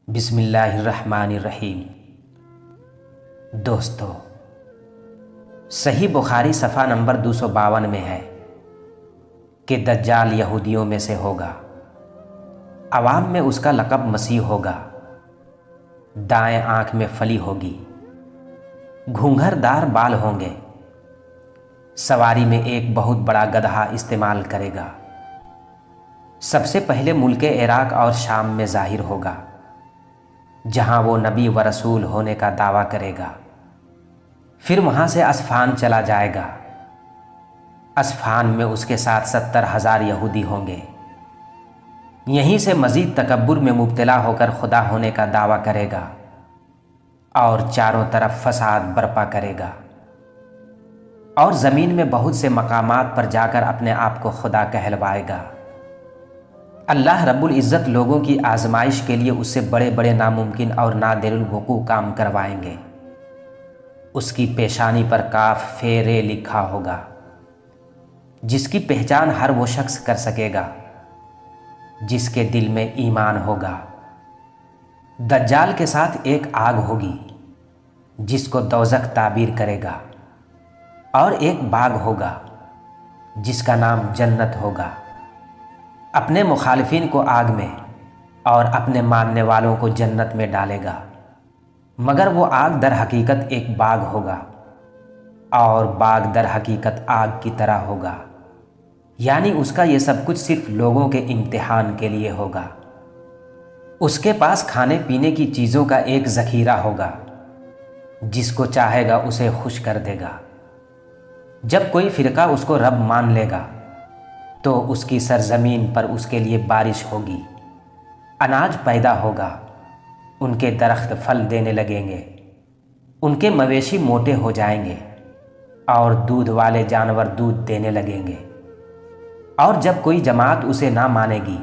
بسم اللہ الرحمن الرحیم۔ دوستو، صحیح بخاری صفحہ نمبر 252 میں ہے کہ دجال یہودیوں میں سے ہوگا، عوام میں اس کا لقب مسیح ہوگا، دائیں آنکھ میں پھلی ہوگی، گھونگھر دار بال ہوں گے، سواری میں ایک بہت بڑا گدھا استعمال کرے گا، سب سے پہلے ملک عراق اور شام میں ظاہر ہوگا جہاں وہ نبی و رسول ہونے کا دعویٰ کرے گا، پھر وہاں سے اصفہان چلا جائے گا، اصفہان میں اس کے ساتھ 70,000 یہودی ہوں گے، یہیں سے مزید تکبر میں مبتلا ہو کر خدا ہونے کا دعویٰ کرے گا اور چاروں طرف فساد برپا کرے گا اور زمین میں بہت سے مقامات پر جا کر اپنے آپ کو خدا کہلوائے گا۔ اللہ رب العزت لوگوں کی آزمائش کے لیے اس سے بڑے بڑے ناممکن اور نادر الوقوع کام کروائیں گے۔ اس کی پیشانی پر کاف فے لکھا ہوگا جس کی پہچان ہر وہ شخص کر سکے گا جس کے دل میں ایمان ہوگا۔ دجال کے ساتھ ایک آگ ہوگی جس کو دوزخ تعبیر کرے گا، اور ایک باغ ہوگا جس کا نام جنت ہوگا۔ اپنے مخالفین کو آگ میں اور اپنے ماننے والوں کو جنت میں ڈالے گا، مگر وہ آگ در حقیقت ایک باغ ہوگا اور باغ در حقیقت آگ کی طرح ہوگا، یعنی اس کا یہ سب کچھ صرف لوگوں کے امتحان کے لیے ہوگا۔ اس کے پاس کھانے پینے کی چیزوں کا ایک ذخیرہ ہوگا، جس کو چاہے گا اسے خوش کر دے گا۔ جب کوئی فرقہ اس کو رب مان لے گا تو اس کی سرزمین پر اس کے لیے بارش ہوگی، اناج پیدا ہوگا، ان کے درخت پھل دینے لگیں گے، ان کے مویشی موٹے ہو جائیں گے اور دودھ والے جانور دودھ دینے لگیں گے، اور جب کوئی جماعت اسے نہ مانے گی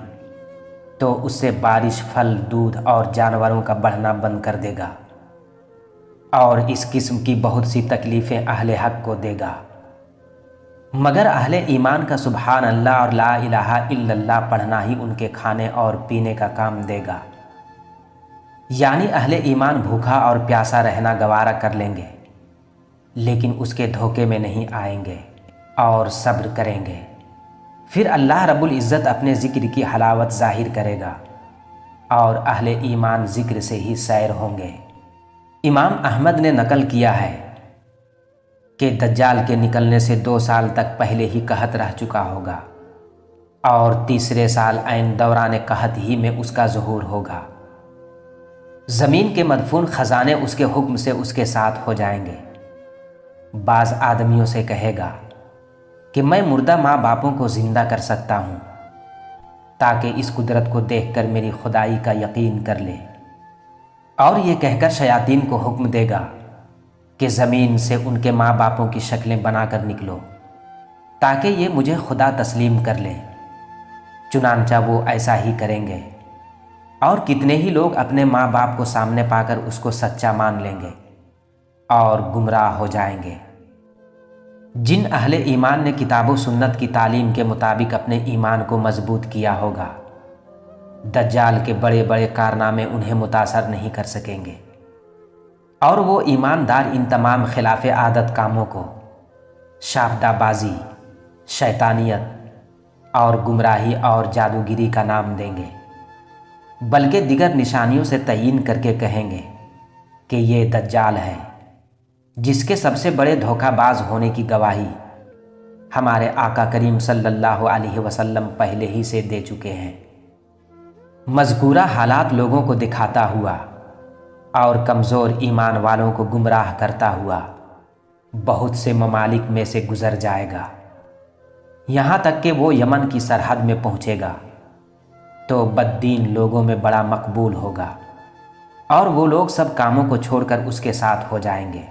تو اس سے بارش، پھل، دودھ اور جانوروں کا بڑھنا بند کر دے گا اور اس قسم کی بہت سی تکلیفیں اہل حق کو دے گا، مگر اہل ایمان کا سبحان اللہ اور لا الہ الا اللہ پڑھنا ہی ان کے کھانے اور پینے کا کام دے گا۔ یعنی اہل ایمان بھوکا اور پیاسا رہنا گوارا کر لیں گے، لیکن اس کے دھوکے میں نہیں آئیں گے اور صبر کریں گے۔ پھر اللہ رب العزت اپنے ذکر کی حلاوت ظاہر کرے گا اور اہل ایمان ذکر سے ہی سیر ہوں گے۔ امام احمد نے نقل کیا ہے کہ دجال کے نکلنے سے 2 سال تک پہلے ہی قحط رہ چکا ہوگا اور تیسرے سال عین دوران قحط ہی میں اس کا ظہور ہوگا۔ زمین کے مدفون خزانے اس کے حکم سے اس کے ساتھ ہو جائیں گے۔ بعض آدمیوں سے کہے گا کہ میں مردہ ماں باپوں کو زندہ کر سکتا ہوں تاکہ اس قدرت کو دیکھ کر میری خدائی کا یقین کر لے، اور یہ کہہ کر شیاطین کو حکم دے گا کہ زمین سے ان کے ماں باپوں کی شکلیں بنا کر نکلو تاکہ یہ مجھے خدا تسلیم کر لیں۔ چنانچہ وہ ایسا ہی کریں گے، اور کتنے ہی لوگ اپنے ماں باپ کو سامنے پا کر اس کو سچا مان لیں گے اور گمراہ ہو جائیں گے۔ جن اہل ایمان نے کتاب و سنت کی تعلیم کے مطابق اپنے ایمان کو مضبوط کیا ہوگا، دجال کے بڑے بڑے کارنامے انہیں متاثر نہیں کر سکیں گے، اور وہ ایماندار ان تمام خلاف عادت کاموں کو شابدہ بازی، شیطانیت اور گمراہی اور جادوگری کا نام دیں گے، بلکہ دیگر نشانیوں سے تعین کر کے کہیں گے کہ یہ دجال ہے، جس کے سب سے بڑے دھوکہ باز ہونے کی گواہی ہمارے آقا کریم صلی اللہ علیہ وسلم پہلے ہی سے دے چکے ہیں۔ مذکورہ حالات لوگوں کو دکھاتا ہوا اور کمزور ایمان والوں کو گمراہ کرتا ہوا بہت سے ممالک میں سے گزر جائے گا، یہاں تک کہ وہ یمن کی سرحد میں پہنچے گا تو بددین لوگوں میں بڑا مقبول ہوگا، اور وہ لوگ سب کاموں کو چھوڑ کر اس کے ساتھ ہو جائیں گے۔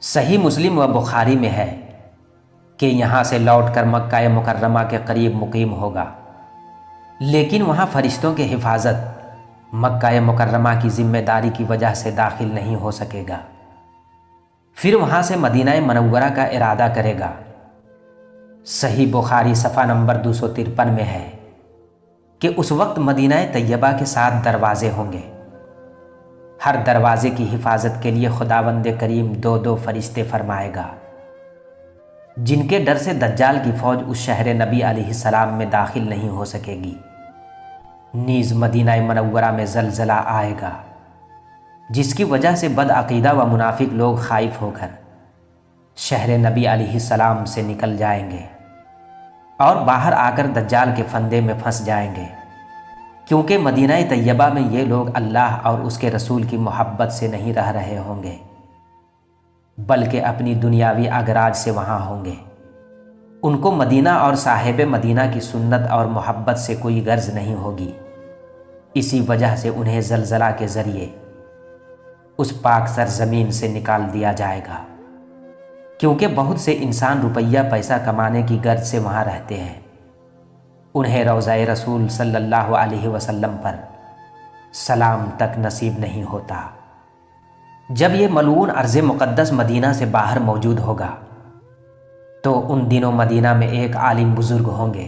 صحیح مسلم و بخاری میں ہے کہ یہاں سے لوٹ کر مکہ مکرمہ کے قریب مقیم ہوگا، لیکن وہاں فرشتوں کی حفاظت مکہ مکرمہ کی ذمہ داری کی وجہ سے داخل نہیں ہو سکے گا۔ پھر وہاں سے مدینہ منورہ کا ارادہ کرے گا۔ صحیح بخاری صفحہ نمبر 253 میں ہے کہ اس وقت مدینہ طیبہ کے 7 دروازے ہوں گے، ہر دروازے کی حفاظت کے لیے خداوند کریم 2 فرشتے فرمائے گا، جن کے ڈر سے دجال کی فوج اس شہر نبی علیہ السلام میں داخل نہیں ہو سکے گی۔ نیز مدینہ منورہ میں زلزلہ آئے گا، جس کی وجہ سے بدعقیدہ و منافق لوگ خائف ہو کر شہر نبی علیہ السلام سے نکل جائیں گے اور باہر آ کر دجال کے فندے میں پھنس جائیں گے، کیونکہ مدینہ طیبہ میں یہ لوگ اللہ اور اس کے رسول کی محبت سے نہیں رہ رہے ہوں گے، بلکہ اپنی دنیاوی اغراض سے وہاں ہوں گے۔ ان کو مدینہ اور صاحب مدینہ کی سنت اور محبت سے کوئی غرض نہیں ہوگی، اسی وجہ سے انہیں زلزلہ کے ذریعے اس پاک سرزمین سے نکال دیا جائے گا، کیونکہ بہت سے انسان روپیہ پیسہ کمانے کی غرض سے وہاں رہتے ہیں، انہیں روضہ رسول صلی اللہ علیہ وسلم پر سلام تک نصیب نہیں ہوتا۔ جب یہ ملعون ارض مقدس مدینہ سے باہر موجود ہوگا تو ان دنوں مدینہ میں ایک عالم بزرگ ہوں گے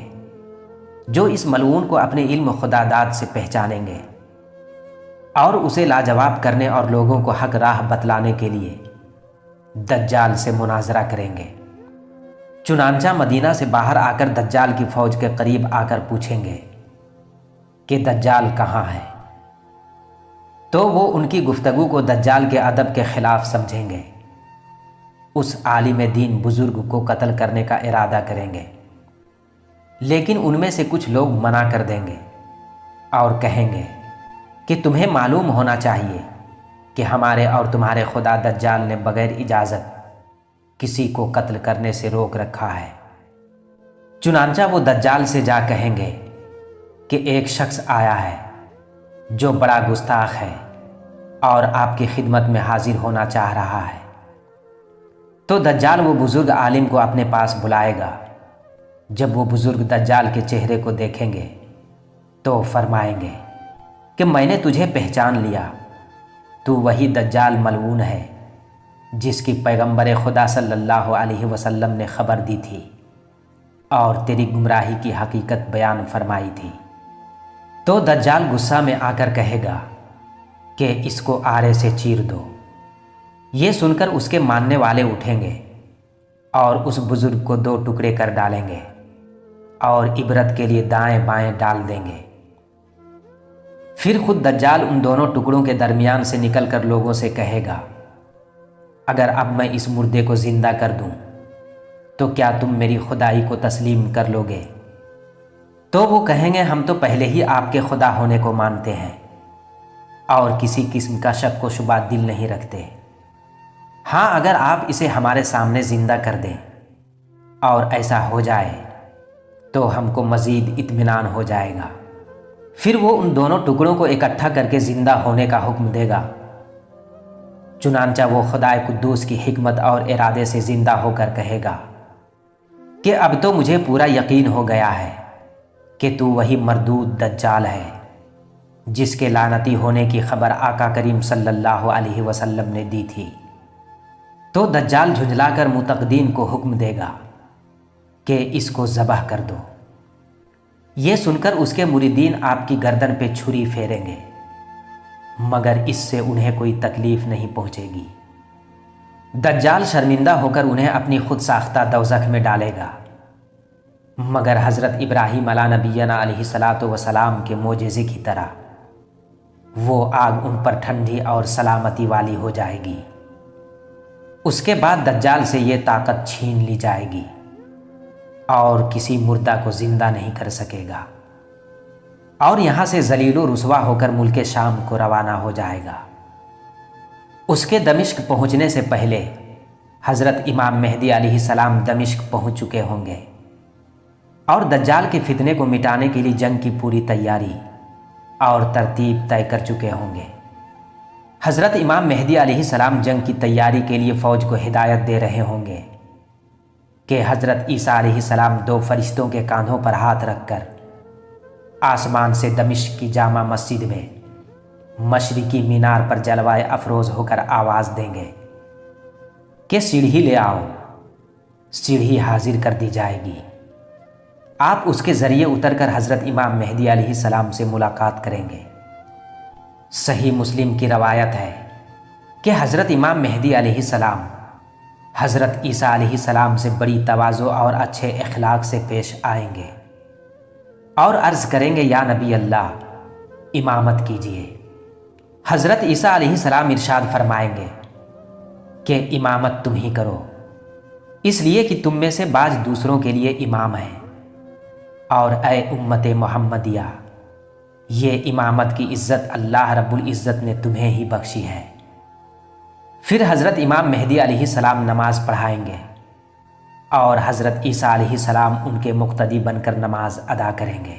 جو اس ملعون کو اپنے علم خدا داد سے پہچانیں گے اور اسے لاجواب کرنے اور لوگوں کو حق راہ بتلانے کے لیے دجال سے مناظرہ کریں گے۔ چنانچہ مدینہ سے باہر آ کر دجال کی فوج کے قریب آ کر پوچھیں گے کہ دجال کہاں ہے، تو وہ ان کی گفتگو کو دجال کے ادب کے خلاف سمجھیں گے، اس عالم دین بزرگ کو قتل کرنے کا ارادہ کریں گے، لیکن ان میں سے کچھ لوگ منع کر دیں گے اور کہیں گے کہ تمہیں معلوم ہونا چاہیے کہ ہمارے اور تمہارے خدا دجال نے بغیر اجازت کسی کو قتل کرنے سے روک رکھا ہے۔ چنانچہ وہ دجال سے جا کہیں گے کہ ایک شخص آیا ہے جو بڑا گستاخ ہے اور آپ کی خدمت میں حاضر ہونا چاہ رہا ہے۔ تو دجال وہ بزرگ عالم کو اپنے پاس بلائے گا۔ جب وہ بزرگ دجال کے چہرے کو دیکھیں گے تو فرمائیں گے کہ میں نے تجھے پہچان لیا، تو وہی دجال ملعون ہے جس کی پیغمبر خدا صلی اللہ علیہ وسلم نے خبر دی تھی اور تیری گمراہی کی حقیقت بیان فرمائی تھی۔ تو دجال غصہ میں آ کر کہے گا کہ اس کو آرے سے چیر دو۔ یہ سن کر اس کے ماننے والے اٹھیں گے اور اس بزرگ کو 2 ٹکڑے کر ڈالیں گے اور عبرت کے لیے دائیں بائیں ڈال دیں گے۔ پھر خود دجال ان دونوں ٹکڑوں کے درمیان سے نکل کر لوگوں سے کہے گا، اگر اب میں اس مردے کو زندہ کر دوں تو کیا تم میری خدائی کو تسلیم کر لو گے؟ تو وہ کہیں گے، ہم تو پہلے ہی آپ کے خدا ہونے کو مانتے ہیں اور کسی قسم کا شک و شبہ دل نہیں رکھتے۔ ہاں، اگر آپ اسے ہمارے سامنے زندہ کر دیں اور ایسا ہو جائے تو ہم کو مزید اطمینان ہو جائے گا۔ پھر وہ ان دونوں ٹکڑوں کو اکٹھا کر کے زندہ ہونے کا حکم دے گا۔ چنانچہ وہ خدائے قدوس کی حکمت اور ارادے سے زندہ ہو کر کہے گا کہ اب تو مجھے پورا یقین ہو گیا ہے کہ تو وہی مردود دجال ہے جس کے لعنتی ہونے کی خبر آقا کریم صلی اللہ علیہ وسلم نے دی تھی۔ تو دجال جھنجلا کر متقدین کو حکم دے گا کہ اس کو ذبح کر دو۔ یہ سن کر اس کے مریدین آپ کی گردن پہ چھری پھیریں گے، مگر اس سے انہیں کوئی تکلیف نہیں پہنچے گی۔ دجال شرمندہ ہو کر انہیں اپنی خود ساختہ دوزخ میں ڈالے گا، مگر حضرت ابراہیم علیہ نبینا علیہ الصلاۃ والسلام کے معجزے کی طرح وہ آگ ان پر ٹھنڈی اور سلامتی والی ہو جائے گی۔ اس کے بعد دجال سے یہ طاقت چھین لی جائے گی اور کسی مردہ کو زندہ نہیں کر سکے گا، اور یہاں سے ذلیل و رسوا ہو کر ملک شام کو روانہ ہو جائے گا۔ اس کے دمشق پہنچنے سے پہلے حضرت امام مہدی علیہ السلام دمشق پہنچ چکے ہوں گے اور دجال کے فتنے کو مٹانے کے لیے جنگ کی پوری تیاری اور ترتیب طے کر چکے ہوں گے۔ حضرت امام مہدی علیہ السلام جنگ کی تیاری کے لیے فوج کو ہدایت دے رہے ہوں گے کہ حضرت عیسیٰ علیہ السلام 2 فرشتوں کے کاندھوں پر ہاتھ رکھ کر آسمان سے دمشق کی جامع مسجد میں مشرقی مینار پر جلوائے افروز ہو کر آواز دیں گے کہ سیڑھی لے آؤ۔ سیڑھی حاضر کر دی جائے گی، آپ اس کے ذریعے اتر کر حضرت امام مہدی علیہ السلام سے ملاقات کریں گے۔ صحیح مسلم کی روایت ہے کہ حضرت امام مہدی علیہ السلام حضرت عیسیٰ علیہ السلام سے بڑی تواضع اور اچھے اخلاق سے پیش آئیں گے اور عرض کریں گے یا نبی اللہ امامت کیجیے۔ حضرت عیسیٰ علیہ السلام ارشاد فرمائیں گے کہ امامت تم ہی کرو، اس لیے کہ تم میں سے بعض دوسروں کے لیے امام ہیں، اور اے امت محمدیہ یہ امامت کی عزت اللہ رب العزت نے تمہیں ہی بخشی ہے۔ پھر حضرت امام مہدی علیہ السلام نماز پڑھائیں گے اور حضرت عیسیٰ علیہ السلام ان کے مقتدی بن کر نماز ادا کریں گے۔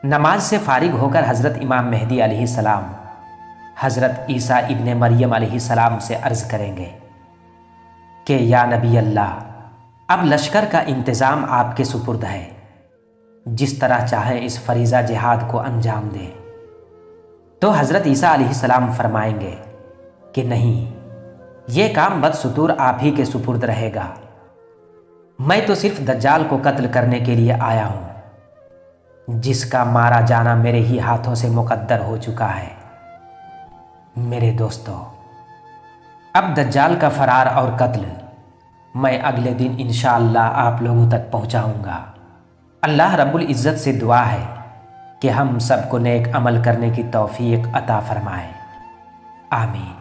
نماز سے فارغ ہو کر حضرت امام مہدی علیہ السلام حضرت عیسیٰ ابن مریم علیہ السلام سے عرض کریں گے کہ یا نبی اللہ اب لشکر کا انتظام آپ کے سپرد ہے، جس طرح چاہیں اس فریضہ جہاد کو انجام دیں۔ تو حضرت عیسیٰ علیہ السلام فرمائیں گے کہ نہیں، یہ کام بدستور آپ ہی کے سپرد رہے گا، میں تو صرف دجال کو قتل کرنے کے لیے آیا ہوں، جس کا مارا جانا میرے ہی ہاتھوں سے مقدر ہو چکا ہے۔ میرے دوستو، اب دجال کا فرار اور قتل میں اگلے دن انشاءاللہ آپ لوگوں تک پہنچاؤں گا۔ اللہ رب العزت سے دعا ہے کہ ہم سب کو نیک عمل کرنے کی توفیق عطا فرمائے، آمین۔